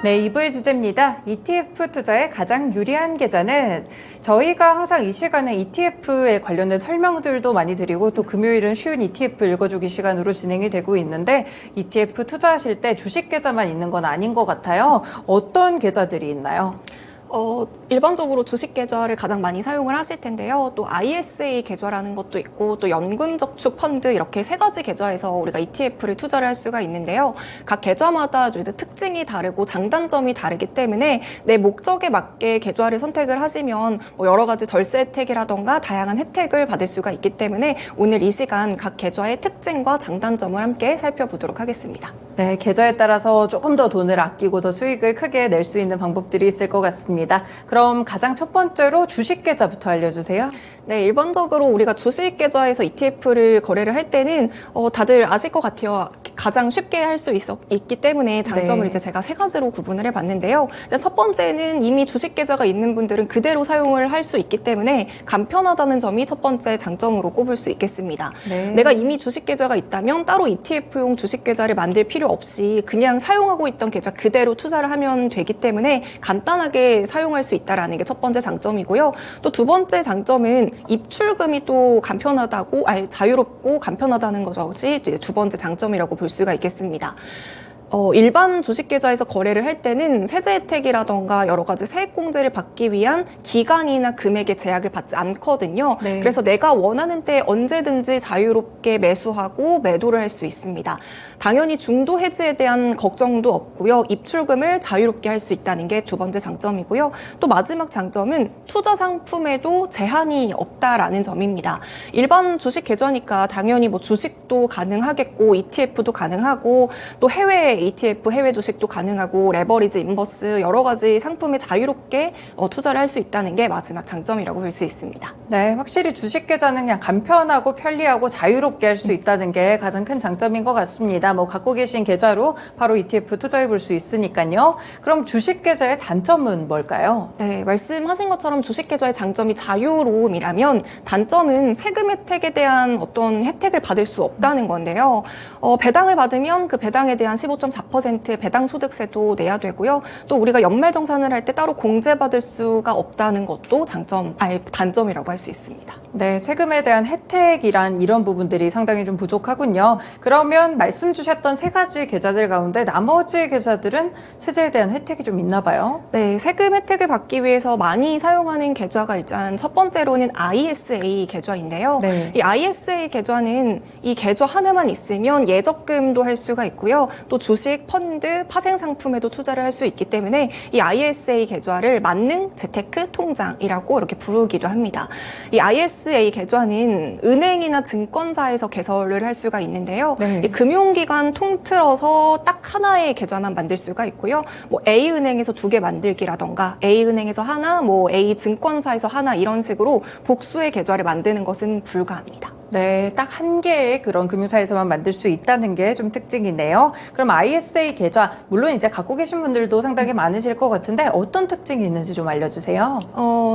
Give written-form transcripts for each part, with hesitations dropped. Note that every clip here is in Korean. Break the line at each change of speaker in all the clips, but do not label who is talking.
네, 2부의 주제입니다. ETF 투자의 가장 유리한 계좌는 저희가 항상 이 시간에 ETF에 관련된 설명들도 많이 드리고 또 금요일은 쉬운 ETF 읽어주기 시간으로 진행이 되고 있는데 ETF 투자하실 때 주식 계좌만 있는 건 아닌 것 같아요. 어떤 계좌들이 있나요?
일반적으로 주식 계좌를 가장 많이 사용을 하실 텐데요. 또 ISA 계좌라는 것도 있고 또 연금저축 펀드 이렇게 세 가지 계좌에서 우리가 ETF를 투자를 할 수가 있는데요. 각 계좌마다 특징이 다르고 장단점이 다르기 때문에 내 목적에 맞게 계좌를 선택을 하시면 여러 가지 절세 혜택이라던가 다양한 혜택을 받을 수가 있기 때문에 오늘 이 시간 각 계좌의 특징과 장단점을 함께 살펴보도록 하겠습니다.
네, 계좌에 따라서 조금 더 돈을 아끼고 더 수익을 크게 낼 수 있는 방법들이 있을 것 같습니다. 그럼 가장 첫 번째로 주식 계좌부터 알려주세요.
네, 일반적으로 우리가 주식 계좌에서 ETF를 거래를 할 때는 다들 아실 것 같아요. 가장 쉽게 할 수 있기 때문에 장점을
네.
이제 제가 세 가지로 구분을 해봤는데요. 일단 첫 번째는 이미 주식 계좌가 있는 분들은 그대로 사용을 할 수 있기 때문에 간편하다는 점이 첫 번째 장점으로 꼽을 수 있겠습니다.
네.
내가 이미 주식 계좌가 있다면 따로 ETF용 주식 계좌를 만들 필요 없이 그냥 사용하고 있던 계좌 그대로 투자를 하면 되기 때문에 간단하게 사용할 수 있다는 게 첫 번째 장점이고요. 또 두 번째 장점은 입출금이 또 자유롭고 간편하다는 것이 이제 두 번째 장점이라고 볼 수가 있겠습니다. 일반 주식 계좌에서 거래를 할 때는 세제 혜택이라던가 여러 가지 세액공제를 받기 위한 기간이나 금액의 제약을 받지 않거든요.
네.
그래서 내가 원하는 때 언제든지 자유롭게 매수하고 매도를 할 수 있습니다. 당연히 중도 해지에 대한 걱정도 없고요. 입출금을 자유롭게 할 수 있다는 게 두 번째 장점이고요. 또 마지막 장점은 투자 상품에도 제한이 없다라는 점입니다. 일반 주식 계좌니까 당연히 주식도 가능하겠고 ETF도 가능하고 또 해외 ETF, 해외 주식도 가능하고 레버리지, 인버스 여러 가지 상품에 자유롭게 투자를 할 수 있다는 게 마지막 장점이라고 볼 수 있습니다.
네, 확실히 주식 계좌는 그냥 간편하고 편리하고 자유롭게 할 수 있다는 게 가장 큰 장점인 것 같습니다. 갖고 계신 계좌로 바로 ETF 투자해 볼 수 있으니까요. 그럼 주식 계좌의 단점은 뭘까요?
네, 말씀하신 것처럼 주식 계좌의 장점이 자유로움이라면 단점은 세금 혜택에 대한 어떤 혜택을 받을 수 없다는 건데요. 배당을 받으면 그 배당에 대한 15.4% 배당 소득세도 내야 되고요. 또 우리가 연말정산을 할 때 따로 공제받을 수가 없다는 것도 단점이라고 할 수 있습니다.
네, 세금에 대한 혜택이란 이런 부분들이 상당히 좀 부족하군요. 그러면 말씀 주셨던 세 가지 계좌들 가운데 나머지 계좌들은 세제에 대한 혜택이 좀 있나 봐요?
네, 세금 혜택을 받기 위해서 많이 사용하는 계좌가 일단 첫 번째로는 ISA 계좌인데요.
네.
이 ISA 계좌는 이 계좌 하나만 있으면 예적금도 할 수가 있고요. 또 주식, 펀드, 파생 상품에도 투자를 할 수 있기 때문에 이 ISA 계좌를 만능 재테크 통장이라고 이렇게 부르기도 합니다. 이 ISA 계좌는 은행이나 증권사에서 개설을 할 수가 있는데요.
네.
이 금융기관 통틀어서 딱 하나의 계좌만 만들 수가 있고요. A은행에서 두 개 만들기라던가 A은행에서 하나, A증권사에서 하나 이런 식으로 복수의 계좌를 만드는 것은 불가합니다.
네, 딱 한 개의 그런 금융사에서만 만들 수 있다는 게 좀 특징이네요. 그럼 ISA 계좌, 물론 이제 갖고 계신 분들도 상당히 많으실 것 같은데 어떤 특징이 있는지 좀 알려주세요.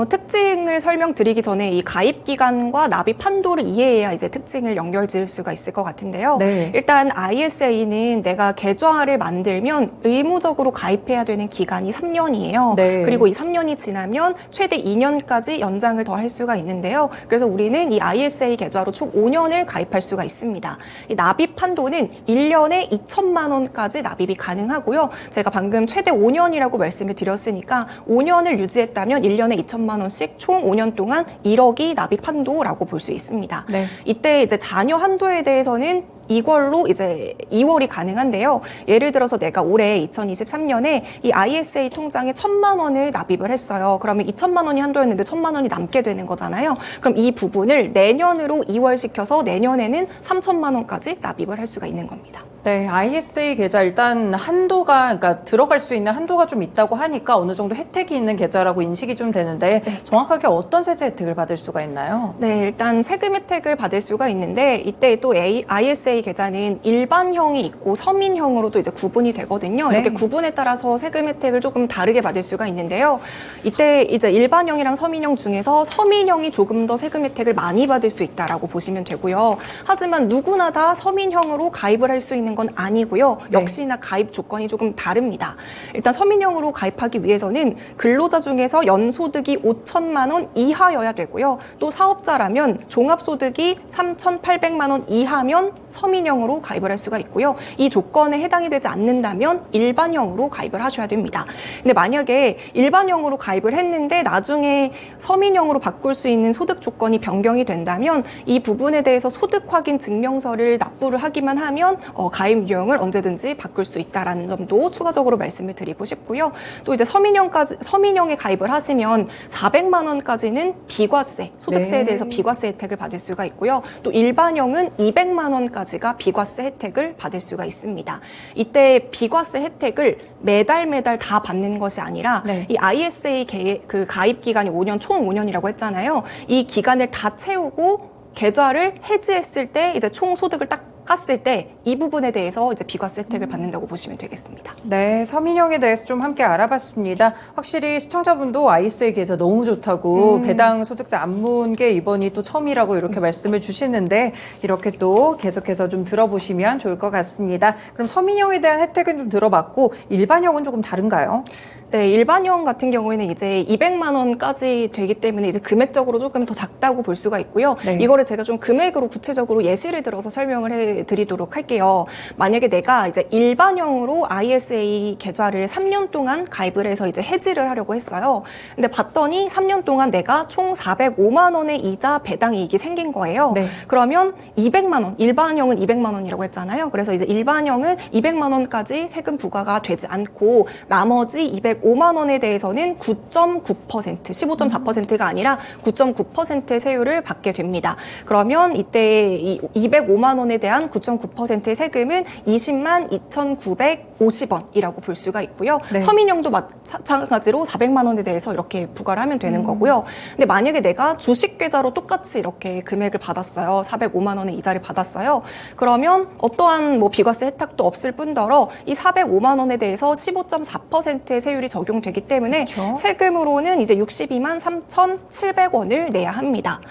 특징을 설명드리기 전에 이 가입 기간과 납입 한도를 이해해야 이제 특징을 연결 지을 수가 있을 것 같은데요.
네.
일단 ISA는 내가 계좌를 만들면 의무적으로 가입해야 되는 기간이 3년이에요.
네.
그리고 이 3년이 지나면 최대 2년까지 연장을 더 할 수가 있는데요. 그래서 우리는 이 ISA 계좌로 총 5년을 가입할 수가 있습니다. 이 납입 한도는 1년에 2천만 원까지 납입이 가능하고요. 제가 방금 최대 5년이라고 말씀을 드렸으니까 5년을 유지했다면 1년에 2천만 원씩 총 5년 동안 1억이 납입 한도라고 볼 수 있습니다.
네.
이때 이제 잔여 한도에 대해서는 이걸로 이제 2월이 가능한데요. 예를 들어서 내가 올해 2023년에 이 ISA 통장에 1,000만 원을 납입을 했어요. 그러면 2천만 원이 한도였는데 1,000만 원이 남게 되는 거잖아요. 그럼 이 부분을 내년으로 2월시켜서 내년에는 3천만 원까지 납입을 할 수가 있는 겁니다.
네, ISA 계좌 일단 그러니까 들어갈 수 있는 한도가 좀 있다고 하니까 어느 정도 혜택이 있는 계좌라고 인식이 좀 되는데 정확하게 어떤 세제 혜택을 받을 수가 있나요?
네, 일단 세금 혜택을 받을 수가 있는데 이때 또 ISA 계좌는 일반형이 있고 서민형으로도 이제 구분이 되거든요.
네.
이렇게 구분에 따라서 세금 혜택을 조금 다르게 받을 수가 있는데요. 이때 이제 일반형이랑 서민형 중에서 서민형이 조금 더 세금 혜택을 많이 받을 수 있다라고 보시면 되고요. 하지만 누구나 다 서민형으로 가입을 할 수 있는 있는 건 아니고요.
네.
역시나 가입 조건이 조금 다릅니다. 일단 서민형으로 가입하기 위해서는 근로자 중에서 연소득이 5천만 원 이하여야 되고요. 또 사업자라면 종합소득이 3,800만 원 이하면 서민형으로 가입을 할 수가 있고요. 이 조건에 해당이 되지 않는다면 일반형으로 가입을 하셔야 됩니다. 근데 만약에 일반형으로 가입을 했는데 나중에 서민형으로 바꿀 수 있는 소득 조건이 변경이 된다면 이 부분에 대해서 소득 확인 증명서를 납부를 하기만 하면 가입 유형을 언제든지 바꿀 수 있다라는 점도 추가적으로 말씀을 드리고 싶고요. 또 이제 서민형에 가입을 하시면 400만 원까지는 비과세, 소득세에
네.
대해서 비과세 혜택을 받을 수가 있고요. 또 일반형은 200만 원까지가 비과세 혜택을 받을 수가 있습니다. 이때 비과세 혜택을 매달 다 받는 것이 아니라
네.
이 ISA 그 가입 기간이 5년, 총 5년이라고 했잖아요. 이 기간을 다 채우고 계좌를 해지했을 때 이제 총 소득을 딱 깠을 때 이 부분에 대해서 이제 비과세 혜택을 받는다고 보시면 되겠습니다.
네, 서민형에 대해서 좀 함께 알아봤습니다. 확실히 시청자분도 ISA 계좌 너무 좋다고 배당 소득세 안 문 게 이번이 또 처음이라고 이렇게 말씀을 주시는데 이렇게 또 계속해서 좀 들어보시면 좋을 것 같습니다. 그럼 서민형에 대한 혜택은 좀 들어봤고 일반형은 조금 다른가요?
네, 일반형 같은 경우에는 이제 200만 원까지 되기 때문에 이제 금액적으로 조금 더 작다고 볼 수가 있고요.
네.
이거를 제가 좀 금액으로 구체적으로 예시를 들어서 설명을 해드리도록 할게요. 만약에 내가 이제 일반형으로 ISA 계좌를 3년 동안 가입을 해서 이제 해지를 하려고 했어요. 근데 봤더니 3년 동안 내가 총 405만 원의 이자 배당 이익이 생긴 거예요.
네.
그러면 200만 원, 일반형은 200만 원이라고 했잖아요. 그래서 이제 일반형은 200만 원까지 세금 부과가 되지 않고 나머지 205만 원에 대해서는 9.9%, 15.4%가 아니라 9.9%의 세율을 받게 됩니다. 그러면 이때 이 205만 원에 대한 9.9%의 세금은 20만 2,950원이라고 볼 수가 있고요.
네.
서민형도 마찬가지로 400만 원에 대해서 이렇게 부과를 하면 되는 거고요. 근데 만약에 내가 주식 계좌로 똑같이 이렇게 금액을 받았어요. 405만 원의 이자를 받았어요. 그러면 어떠한 뭐 비과세 혜택도 없을 뿐더러 이 405만 원에 대해서 15.4%의 세율이 적용되기 때문에
그렇죠.
세금으로는 이제 62만 3,700원을 내야 합니다.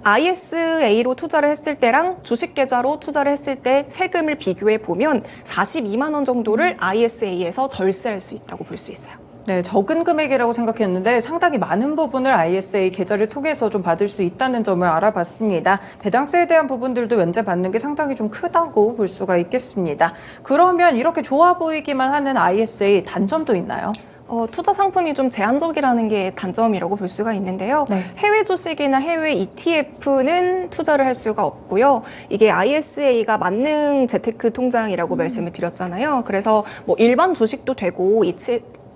ISA로 투자를 했을 때랑 주식 계좌로 투자를 했을 때 세금을 비교해 보면 42만 원 정도를 ISA에서 절세할 수 있다고 볼 수 있어요.
네, 적은 금액이라고 생각했는데 상당히 많은 부분을 ISA 계좌를 통해서 좀 받을 수 있다는 점을 알아봤습니다. 배당세에 대한 부분들도 면제받는 게 상당히 좀 크다고 볼 수가 있겠습니다. 그러면 이렇게 좋아 보이기만 하는 ISA 단점도 있나요?
투자 상품이 좀 제한적이라는 게 단점이라고 볼 수가 있는데요.
네.
해외 주식이나 해외 ETF는 투자를 할 수가 없고요. 이게 ISA가 만능 재테크 통장이라고 말씀을 드렸잖아요. 그래서 뭐 일반 주식도 되고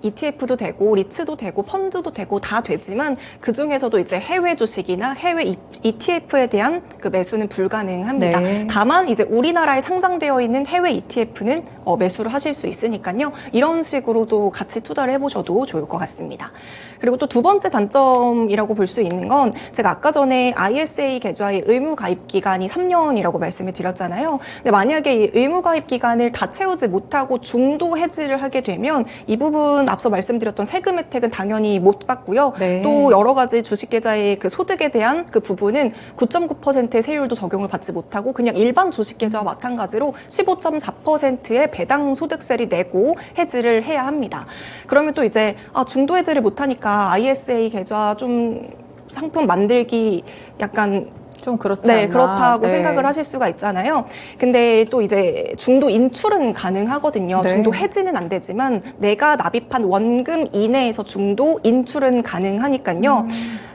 ETF도 되고 리츠도 되고 펀드도 되고 다 되지만 그 중에서도 이제 해외 주식이나 해외 ETF에 대한 그 매수는 불가능합니다.
네.
다만 이제 우리나라에 상장되어 있는 해외 ETF는 매수를 하실 수 있으니까요. 이런 식으로도 같이 투자를 해보셔도 좋을 것 같습니다. 그리고 또 두 번째 단점이라고 볼 수 있는 건 제가 아까 전에 ISA 계좌의 의무 가입 기간이 3년이라고 말씀을 드렸잖아요. 근데 만약에 이 의무 가입 기간을 다 채우지 못하고 중도 해지를 하게 되면 이 부분 앞서 말씀드렸던 세금 혜택은 당연히 못 받고요.
네.
또 여러 가지 주식 계좌의 그 소득에 대한 그 부분은 9.9%의 세율도 적용을 받지 못하고 그냥 일반 주식 계좌와 마찬가지로 15.4%의 배당 소득세를 내고 해지를 해야 합니다. 그러면 또 이제 중도 해지를 못하니까 ISA 계좌 좀 상품 만들기 약간
좀 그렇지
네,
않나?
그렇다고
네.
생각을 하실 수가 있잖아요. 근데 또 이제 중도 인출은 가능하거든요.
네.
중도 해지는 안 되지만 내가 납입한 원금 이내에서 중도 인출은 가능하니까요.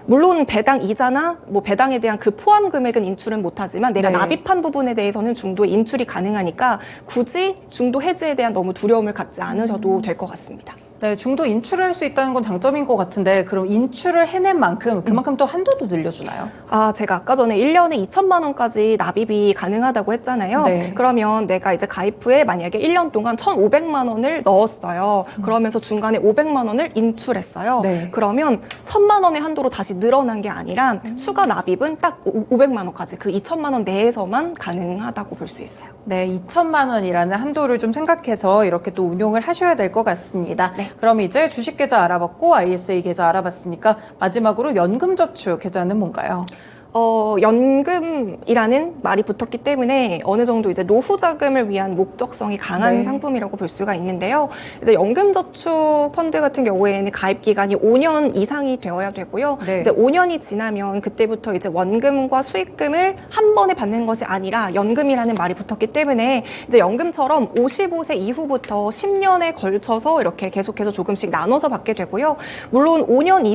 물론 배당 이자나 뭐 배당에 대한 그 포함 금액은 인출은 못하지만 내가
네.
납입한 부분에 대해서는 중도에 인출이 가능하니까 굳이 중도 해지에 대한 너무 두려움을 갖지 않으셔도 될 것 같습니다.
네, 중도 인출을 할 수 있다는 건 장점인 것 같은데 그럼 인출을 해낸 만큼 그만큼 또 한도도 늘려주나요?
제가 아까 전에 1년에 2천만 원까지 납입이 가능하다고 했잖아요.
네.
그러면 내가 이제 가입 후에 만약에 1년 동안 1,500만 원을 넣었어요. 그러면서 중간에 500만 원을 인출했어요.
네.
그러면 1,000만 원의 한도로 다시 늘어난 게 아니라 추가 납입은 딱 500만 원까지 그 2천만 원 내에서만 가능하다고 볼 수 있어요.
네, 2천만 원이라는 한도를 좀 생각해서 이렇게 또 운용을 하셔야 될 것 같습니다.
네.
그럼 이제 주식 계좌 알아봤고 ISA 계좌 알아봤으니까 마지막으로 연금저축 계좌는 뭔가요?
연금이라는 말이 붙었기 때문에 어느 정도 이제 노후 자금을 위한 목적성이 강한
네.
상품이라고 볼 수가 있는데요. 이제 연금저축 펀드 같은 경우에는 가입 기간이 5년 이상이 되어야 되고요.
네.
이제 5년이 지나면 그때부터 이제 원금과 수익금을 한 번에 받는 것이 아니라 연금이라는 말이 붙었기 때문에 이제 연금처럼 55세 이후부터 10년에 걸쳐서 이렇게 계속해서 조금씩 나눠서 받게 되고요. 물론 5년이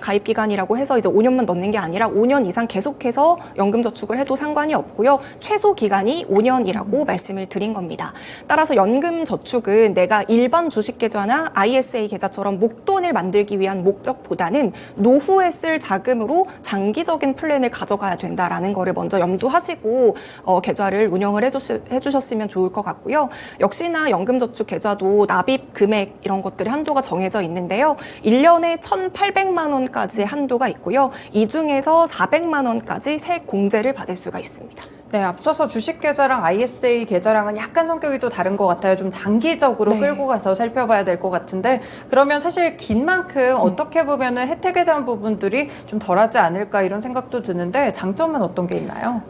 가입 기간이라고 해서 이제 5년만 넣는 게 아니라 5년 이상 계속해서 연금저축을 해도 상관이 없고요. 최소 기간이 5년이라고 말씀을 드린 겁니다. 따라서 연금저축은 내가 일반 주식계좌나 ISA 계좌처럼 목돈을 만들기 위한 목적보다는 노후에 쓸 자금으로 장기적인 플랜을 가져가야 된다라는 거를 먼저 염두하시고 계좌를 운영을 해주셨으면 좋을 것 같고요. 역시나 연금저축 계좌도 납입 금액 이런 것들의 한도가 정해져 있는데요. 1년에 1,800만 원까지 한도가 있고요. 이 중에서 400만 원까지 세액 공제를 받을 수가 있습니다.
네, 앞서서 주식 계좌랑 ISA 계좌랑은 약간 성격이 또 다른 것 같아요. 좀 장기적으로
네.
끌고 가서 살펴봐야 될 것 같은데, 그러면 사실 긴 만큼 어떻게 보면은 혜택에 대한 부분들이 좀 덜하지 않을까 이런 생각도 드는데, 장점은 어떤 게 있나요?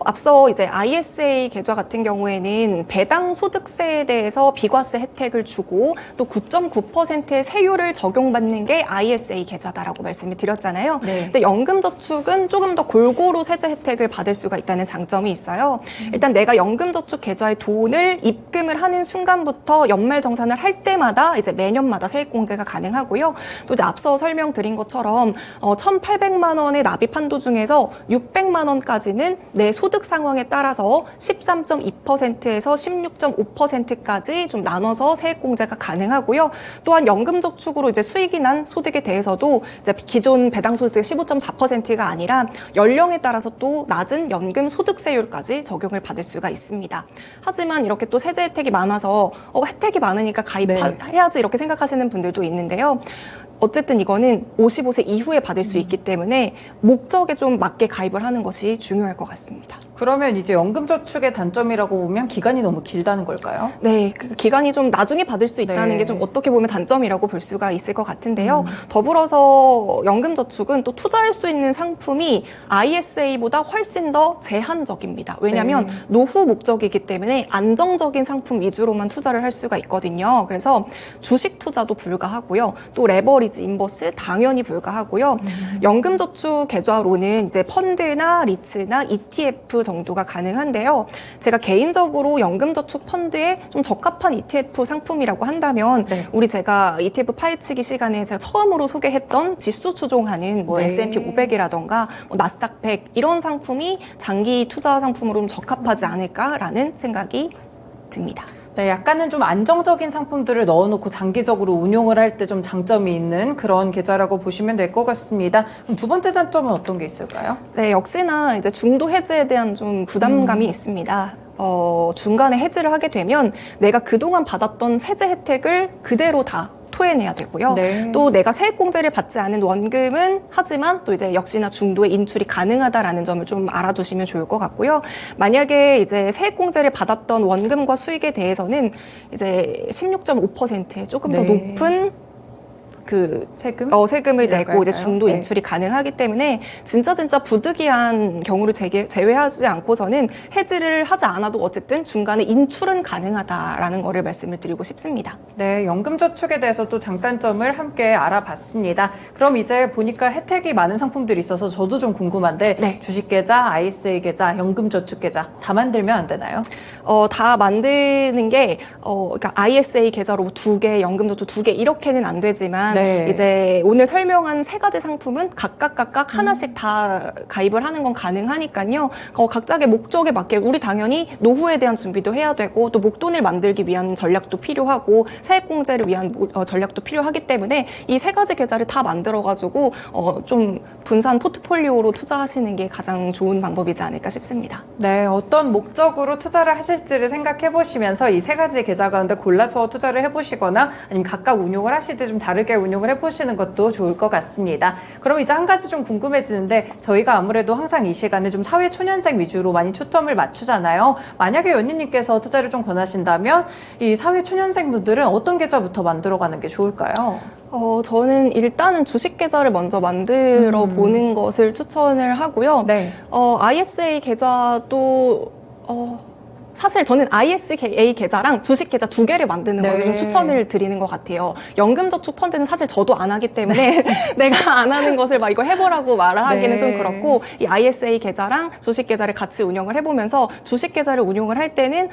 앞서 이제 ISA 계좌 같은 경우에는 배당 소득세에 대해서 비과세 혜택을 주고 또 9.9%의 세율을 적용받는 게 ISA 계좌다라고 말씀을 드렸잖아요.
네.
근데 연금저축은 조금 더 골고루 세제 혜택을 받을 수가 있다는 장점이 있어요. 일단 내가 연금저축 계좌에 돈을 입금을 하는 순간부터 연말정산을 할 때마다 이제 매년마다 세액공제가 가능하고요. 또 이제 앞서 설명드린 것처럼 1,800만 원의 납입 한도 중에서 600만 원까지는 내 소득 상황에 따라서 13.2%에서 16.5%까지 좀 나눠서 세액공제가 가능하고요. 또한 연금저축으로 이제 수익이 난 소득에 대해서도 이제 기존 배당소득의 15.4%가 아니라 연령에 따라서 또 낮은 연금 소득세율까지 적용을 받을 수가 있습니다. 하지만 이렇게 또 세제 혜택이 많아서 혜택이 많으니까 가입해야지 이렇게 생각하시는 분들도 있는데요. 어쨌든 이거는 55세 이후에 받을 수 있기 때문에 목적에 좀 맞게 가입을 하는 것이 중요할 것 같습니다.
그러면 이제 연금저축의 단점이라고 보면 기간이 너무 길다는 걸까요?
네, 그 기간이 좀 나중에 받을 수 있다는
네.
게 좀 어떻게 보면 단점이라고 볼 수가 있을 것 같은데요. 더불어서 연금저축은 또 투자할 수 있는 상품이 ISA보다 훨씬 더 제한적입니다. 왜냐하면
네.
노후 목적이기 때문에 안정적인 상품 위주로만 투자를 할 수가 있거든요. 그래서 주식 투자도 불가하고요. 또 레버리지 인버스 당연히 불가하고요. 연금저축 계좌로는 이제 펀드나 리츠나 ETF 정도가 가능한데요. 제가 개인적으로 연금저축 펀드에 좀 적합한 ETF 상품이라고 한다면
네.
우리 제가 ETF 파헤치기 시간에 제가 처음으로 소개했던 지수 추종하는 뭐
네.
S&P 500이라던가 뭐 나스닥 100 이런 상품이 장기 투자 상품으로 좀 적합하지 않을까라는 생각이 듭니다.
네, 약간은 좀 안정적인 상품들을 넣어놓고 장기적으로 운용을 할 때 좀 장점이 있는 그런 계좌라고 보시면 될 것 같습니다. 그럼 두 번째 단점은 어떤 게 있을까요?
네, 역시나 이제 중도 해지에 대한 좀 부담감이 있습니다. 중간에 해지를 하게 되면 내가 그동안 받았던 세제 혜택을 그대로 다 토해내야 되고요.
네.
또 내가 세액공제를 받지 않은 원금은 하지만 또 이제 역시나 중도에 인출이 가능하다라는 점을 좀 알아두시면 좋을 것 같고요. 만약에 이제 세액공제를 받았던 원금과 수익에 대해서는 이제 16.5%의 조금 더
네.
높은 세금을
이랄까요?
내고 이제 중도
네.
인출이 가능하기 때문에 진짜 부득이한 경우를 제외하지 않고서는 해지를 하지 않아도 어쨌든 중간에 인출은 가능하다라는 거를 말씀을 드리고 싶습니다.
네, 연금저축에 대해서 또 장단점을 함께 알아봤습니다. 그럼 이제 보니까 혜택이 많은 상품들이 있어서 저도 좀 궁금한데
네.
주식계좌, ISA 계좌, 연금저축계좌 다 만들면 안 되나요?
다 만드는 게 그러니까 ISA 계좌로 2개, 연금저축 2개 이렇게는 안 되지만
네.
이제 오늘 설명한 3가지 상품은 각각 하나씩 다 가입을 하는 건 가능하니까요. 각자의 목적에 맞게 우리 당연히 노후에 대한 준비도 해야 되고 또 목돈을 만들기 위한 전략도 필요하고 세액공제를 위한 전략도 필요하기 때문에 이 3가지 계좌를 다 만들어가지고 좀 분산 포트폴리오로 투자하시는 게 가장 좋은 방법이지 않을까 싶습니다.
네, 어떤 목적으로 투자를 하실지를 생각해 보시면서 이 3가지 계좌 가운데 골라서 투자를 해보시거나 아니면 각각 운용을 하실 때 좀 다르게 운용을 해보시는 것도 좋을 것 같습니다. 그럼 이제 한 가지 좀 궁금해지는데 저희가 아무래도 항상 이 시간에 좀 사회 초년생 위주로 많이 초점을 맞추잖아요. 만약에 연희님께서 투자를 좀 권하신다면 이 사회 초년생 분들은 어떤 계좌부터 만들어가는 게 좋을까요?
저는 일단은 주식 계좌를 먼저 만들어 보는 것을 추천을 하고요.
네.
ISA 계좌도 사실 저는 ISA 계좌랑 주식 계좌 두 개를 만드는 것을 좀 추천을 드리는 것 같아요. 연금저축 펀드는 사실 저도 안 하기 때문에 내가 안 하는 것을 막 이거 해보라고 말을 하기는 좀 그렇고, 이 ISA 계좌랑 주식 계좌를 같이 운영을 해보면서 주식 계좌를 운용을 할 때는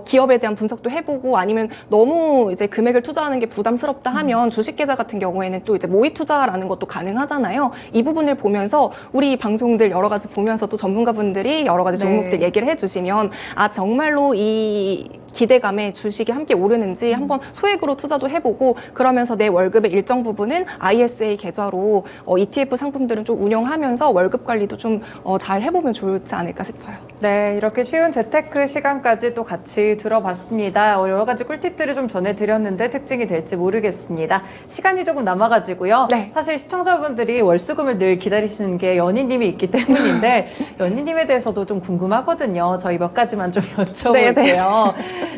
기업에 대한 분석도 해보고, 아니면 너무 이제 금액을 투자하는 게 부담스럽다 하면 주식 계좌 같은 경우에는 또 이제 모의 투자라는 것도 가능하잖아요. 이 부분을 보면서 우리 방송들 여러 가지 보면서 또 전문가분들이 여러 가지 종목들 얘기를 해주시면 정말로 이 기대감에 주식이 함께 오르는지 한번 소액으로 투자도 해보고, 그러면서 내 월급의 일정 부분은 ISA 계좌로 ETF 상품들은 좀 운영하면서 월급 관리도 좀 잘 해보면 좋지 않을까 싶어요.
네, 이렇게 쉬운 재테크 시간까지 또 같이 들어봤습니다. 여러 가지 꿀팁들을 좀 전해드렸는데 특징이 될지 모르겠습니다. 시간이 조금 남아가지고요.
네.
사실 시청자분들이 월수금을 늘 기다리시는 게 연희님이 있기 때문인데 연희님에 대해서도 좀 궁금하거든요. 저희 몇 가지만 좀 여쭤볼게요.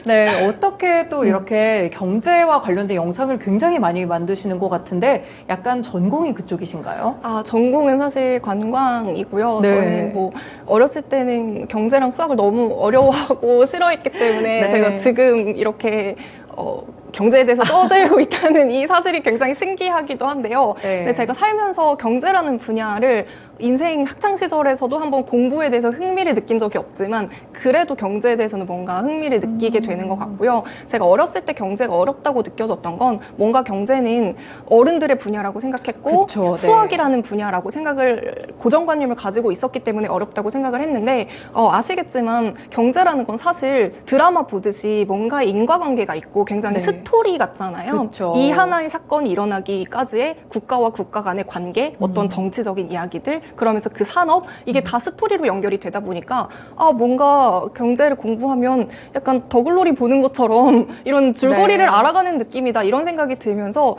네, 어떻게 또 이렇게 경제와 관련된 영상을 굉장히 많이 만드시는 것 같은데 약간 전공이 그쪽이신가요?
전공은 사실 관광이고요.
네.
저는 뭐 어렸을 때는 경제랑 수학을 너무 어려워하고 싫어했기 때문에 제가 지금 이렇게 경제에 대해서 떠들고 있다는 이 사실이 굉장히 신기하기도 한데요. 근데 제가 살면서 경제라는 분야를 인생 학창 시절에서도 한번 공부에 대해서 흥미를 느낀 적이 없지만 그래도 경제에 대해서는 뭔가 흥미를 느끼게 되는 것 같고요. 제가 어렸을 때 경제가 어렵다고 느껴졌던 건 뭔가 경제는 어른들의 분야라고 생각했고 수학이라는 분야라고 고정관념을 가지고 있었기 때문에 어렵다고 생각을 했는데 아시겠지만 경제라는 건 사실 드라마 보듯이 뭔가 인과관계가 있고 굉장히 스토리 같잖아요. 이 하나의 사건이 일어나기까지의 국가와 국가 간의 관계, 어떤 정치적인 이야기들, 그러면서 그 산업, 이게 다 스토리로 연결이 되다 보니까 뭔가 경제를 공부하면 약간 더글로리 보는 것처럼 이런 줄거리를 알아가는 느낌이다, 이런 생각이 들면서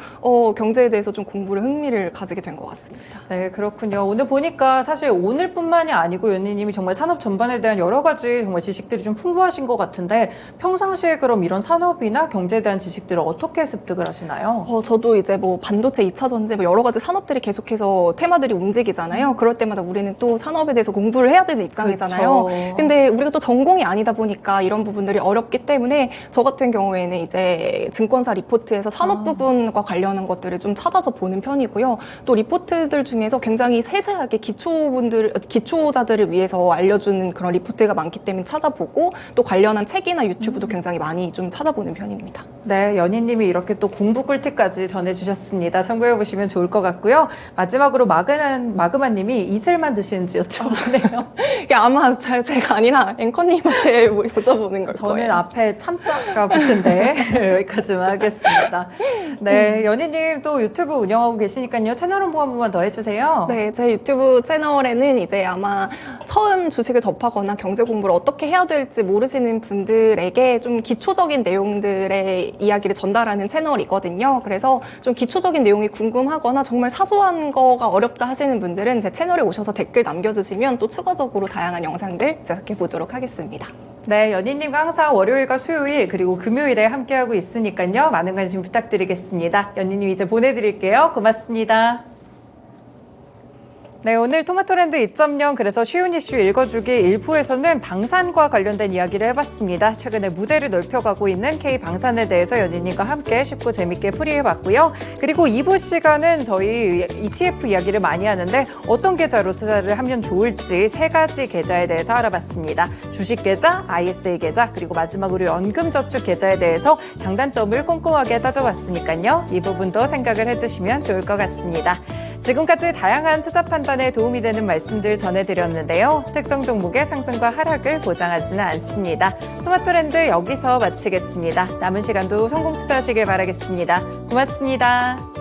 경제에 대해서 좀 흥미를 가지게 된 것 같습니다.
네, 그렇군요. 오늘 보니까 사실 오늘뿐만이 아니고 연희님이 정말 산업 전반에 대한 여러 가지 정말 지식들이 좀 풍부하신 것 같은데 평상시에 그럼 이런 산업이나 경제에 대한 지식들을 어떻게 습득을 하시나요?
저도 이제 뭐 반도체, 2차 전지, 뭐 여러 가지 산업들이 계속해서 테마들이 움직이잖아요. 그럴 때마다 우리는 또 산업에 대해서 공부를 해야 되는 입장이잖아요. 근데 우리가 또 전공이 아니다 보니까 이런 부분들이 어렵기 때문에 저 같은 경우에는 이제 증권사 리포트에서 산업 부분과 관련한 것들을 좀 찾아서 보는 편이고요. 또 리포트들 중에서 굉장히 세세하게 기초자들을 위해서 알려주는 그런 리포트가 많기 때문에 찾아보고, 또 관련한 책이나 유튜브도 굉장히 많이 좀 찾아보는 편입니다.
네, 연희님이 이렇게 또 공부 꿀팁까지 전해주셨습니다. 참고해보시면 좋을 것 같고요. 마지막으로 마그마님이 이슬만 드시는지 여쭤보네요.
이게 아마 제가 아니라 앵커님한테 여쭤보는 걸
저는
거예요.
앞에 참자가 붙은데 여기까지만 하겠습니다. 네, 연희님 또 유튜브 운영하고 계시니까요. 채널 홍보 한 번만 더 해주세요.
네, 제 유튜브 채널에는 이제 아마 처음 주식을 접하거나 경제 공부를 어떻게 해야 될지 모르시는 분들에게 좀 기초적인 내용들의 이야기를 전달하는 채널이거든요. 그래서 좀 기초적인 내용이 궁금하거나 정말 사소한 거가 어렵다 하시는 분들은 제 채널에 오셔서 댓글 남겨주시면 또 추가적으로 다양한 영상들 제작해 보도록 하겠습니다.
네, 연희님과 항상 월요일과 수요일 그리고 금요일에 함께하고 있으니까요. 많은 관심 부탁드리겠습니다. 연희님 이제 보내드릴게요. 고맙습니다. 네, 오늘 토마토랜드 2.0 그래서 쉬운 이슈 읽어주기 1부에서는 방산과 관련된 이야기를 해봤습니다. 최근에 무대를 넓혀가고 있는 K방산에 대해서 연희님과 함께 쉽고 재밌게 풀이해봤고요. 그리고 2부 시간은 저희 ETF 이야기를 많이 하는데 어떤 계좌로 투자를 하면 좋을지 3가지 계좌에 대해서 알아봤습니다. 주식 계좌, ISA 계좌, 그리고 마지막으로 연금저축 계좌에 대해서 장단점을 꼼꼼하게 따져봤으니까요. 이 부분도 생각을 해두시면 좋을 것 같습니다. 지금까지 다양한 투자 판단에 도움이 되는 말씀들 전해드렸는데요. 특정 종목의 상승과 하락을 보장하지는 않습니다. 토마토랜드 여기서 마치겠습니다. 남은 시간도 성공 투자하시길 바라겠습니다. 고맙습니다.